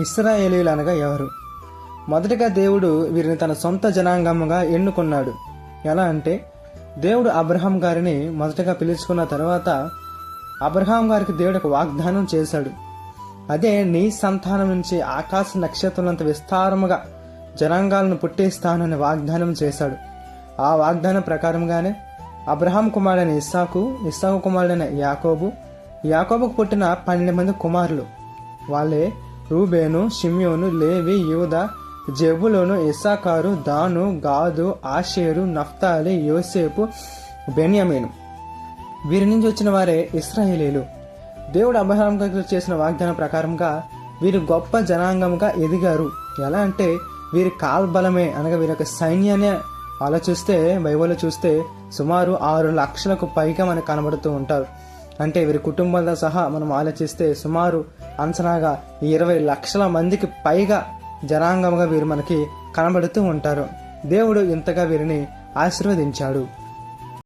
ఇశ్రాయేలీయులు అనగా ఎవరు? మొదటిగా దేవుడు వీరిని తన సొంత జనాంగముగా ఎన్నుకున్నాడు. ఎలా అంటే, దేవుడు అబ్రహాం గారిని మొదటగా పిలుచుకున్న తర్వాత అబ్రహాం గారికి దేవుడు ఒక వాగ్దానం చేశాడు. అదే, నీ సంతానం నుంచి ఆకాశ నక్షత్రాలంత విస్తారముగా జనాంగాలను పుట్టిస్తానని వాగ్దానం చేశాడు. ఆ వాగ్దానం ప్రకారంగానే అబ్రహాం కుమారుడైన ఇస్సాకు కుమారుడైన యాకోబుకు పుట్టిన 12 మంది కుమారులు. వాళ్ళే రూబేను, షిమ్యోను, లేవి, యూదా, జెబులోను, ఇస్సాకారు, దాను, గాదు, ఆషేరు, నఫ్తాలి, యోసేపు, బెన్యామీను. వీరి నుంచి వచ్చిన వారే ఇశ్రాయేలీయులు. దేవుడు అబ్రహాం గారికి చేసిన వాగ్దానం ప్రకారంగా వీరు గొప్ప జనాంగంగా ఎదిగారు. ఎలా అంటే, వీరి కాల్బలమే అనగా వీరి యొక్క సైన్యాన్ని ఆలోచిస్తే, బైబిల్లో చూస్తే సుమారు 6 లక్షలకు పైగా మనకు కనబడుతూ ఉంటారు. అంటే వీరి కుటుంబాలతో సహా మనం ఆలోచిస్తే సుమారు అంచనాగా 20 లక్షల మందికి పైగా జనాంగంగా వీరు మనకి కనబడుతూ ఉంటారు. దేవుడు ఇంతగా వీరిని ఆశీర్వదించాడు.